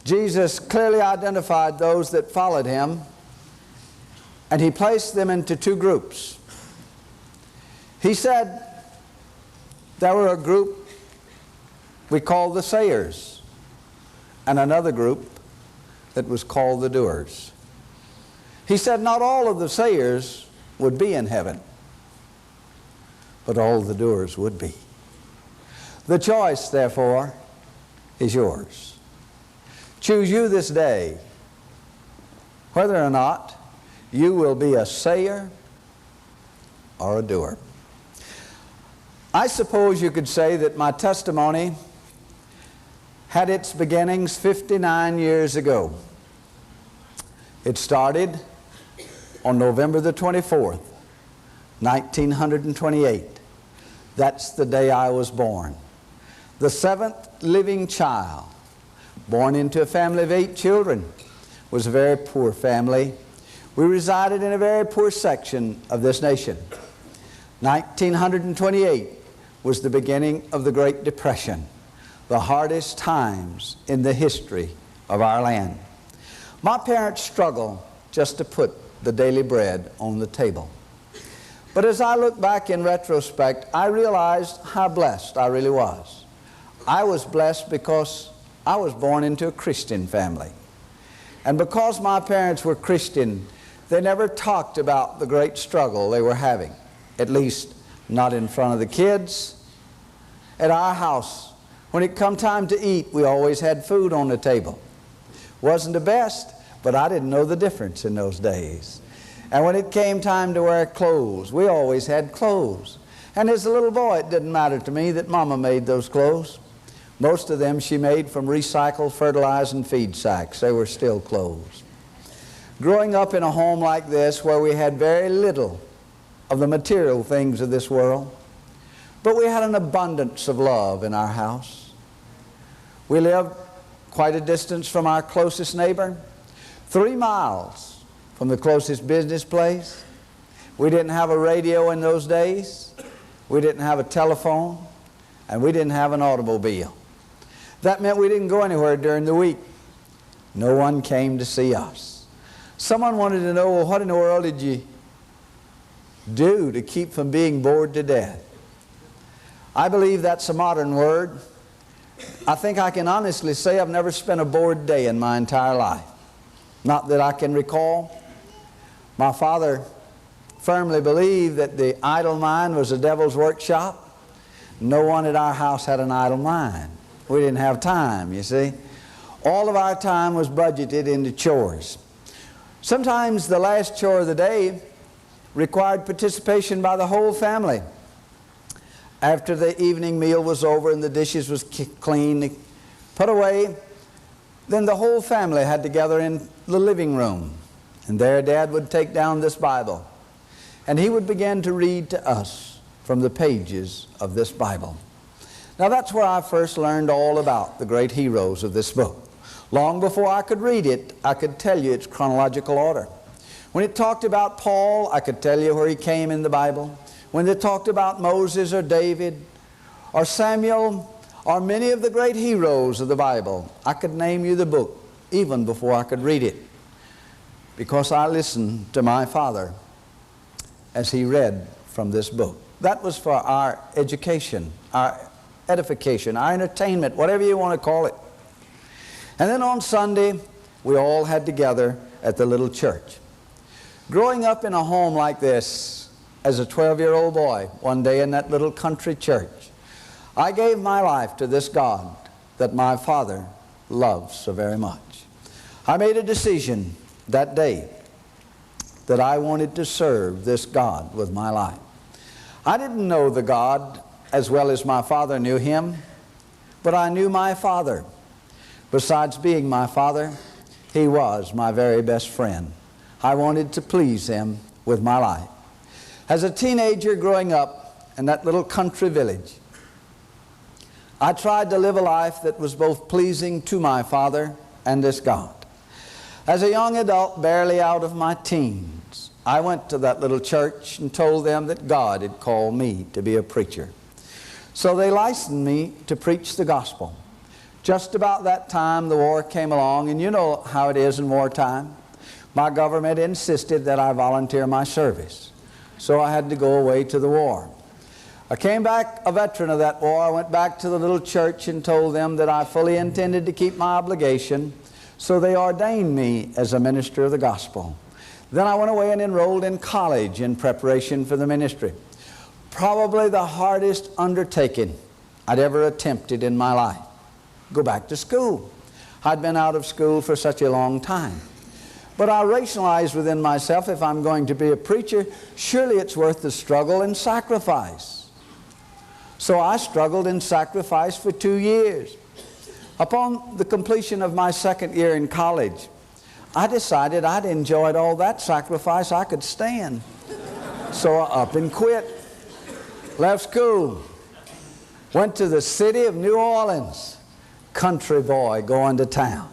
Jesus clearly identified those that followed him, and he placed them into two groups. He said there were a group we called the sayers, and another group that was called the doers. He said not all of the sayers would be in heaven, but all the doers would be. The choice, therefore, is yours. Choose you this day whether or not you will be a sayer or a doer. I suppose you could say that my testimony had its beginnings 59 years ago. It started on November the 24th, 1928. That's the day I was born. The seventh living child, born into a family of 8 children. It was a very poor family. We resided in a very poor section of this nation. 1928 was the beginning of the Great Depression, the hardest times in the history of our land. My parents struggled just to put the daily bread on the table. But as I look back in retrospect, I realized how blessed I really was. I was blessed because I was born into a Christian family. And because my parents were Christian, they never talked about the great struggle they were having, at least not in front of the kids. At our house, when it come time to eat, we always had food on the table. Wasn't the best, but I didn't know the difference in those days. And when it came time to wear clothes, we always had clothes. And as a little boy, it didn't matter to me that Mama made those clothes. Most of them she made from recycled fertilizer and feed sacks. They were still clothes. Growing up in a home like this where we had very little of the material things of this world, but we had an abundance of love in our house. We lived quite a distance from our closest neighbor, 3 miles from the closest business place. We didn't have a radio in those days. We didn't have a telephone, and we didn't have an automobile. That meant we didn't go anywhere during the week. No one came to see us. Someone wanted to know, well, what in the world did you do to keep from being bored to death? I believe that's a modern word. I think I can honestly say I've never spent a bored day in my entire life. Not that I can recall. My father firmly believed that the idle mind was the devil's workshop. No one at our house had an idle mind. We didn't have time, you see. All of our time was budgeted into chores. Sometimes the last chore of the day required participation by the whole family. After the evening meal was over and the dishes was cleaned, put away, then the whole family had to gather in the living room. And there Dad would take down this Bible, and he would begin to read to us from the pages of this Bible. Now that's where I first learned all about the great heroes of this book. Long before I could read it, I could tell you its chronological order. When it talked about Paul, I could tell you where he came in the Bible. When they talked about Moses or David or Samuel or many of the great heroes of the Bible, I could name you the book even before I could read it, because I listened to my father as he read from this book. That was for our education, our edification, our entertainment, whatever you want to call it. And then on Sunday, we all had together at the little church. Growing up in a home like this, as a 12-year-old boy, one day in that little country church, I gave my life to this God that my father loved so very much. I made a decision that day that I wanted to serve this God with my life. I didn't know the God as well as my father knew him, but I knew my father. Besides being my father, he was my very best friend. I wanted to please him with my life. As a teenager growing up in that little country village, I tried to live a life that was both pleasing to my father and this God. As a young adult, barely out of my teens, I went to that little church and told them that God had called me to be a preacher. So they licensed me to preach the gospel Just about that time, the war came along, and you know how it is in wartime. My government insisted that I volunteer my service, so I had to go away to the war. I came back a veteran of that war. I went back to the little church and told them that I fully intended to keep my obligation, so they ordained me as a minister of the gospel. Then I went away and enrolled in college in preparation for the ministry. Probably the hardest undertaking I'd ever attempted in my life. Go back to school. I'd been out of school for such a long time. But I rationalized within myself, if I'm going to be a preacher, surely it's worth the struggle and sacrifice. So I struggled and sacrificed for 2 years. Upon the completion of my second year in college, I decided I'd enjoyed all that sacrifice I could stand. So I up and quit. Left school. Went to the city of New Orleans. Country boy going to town.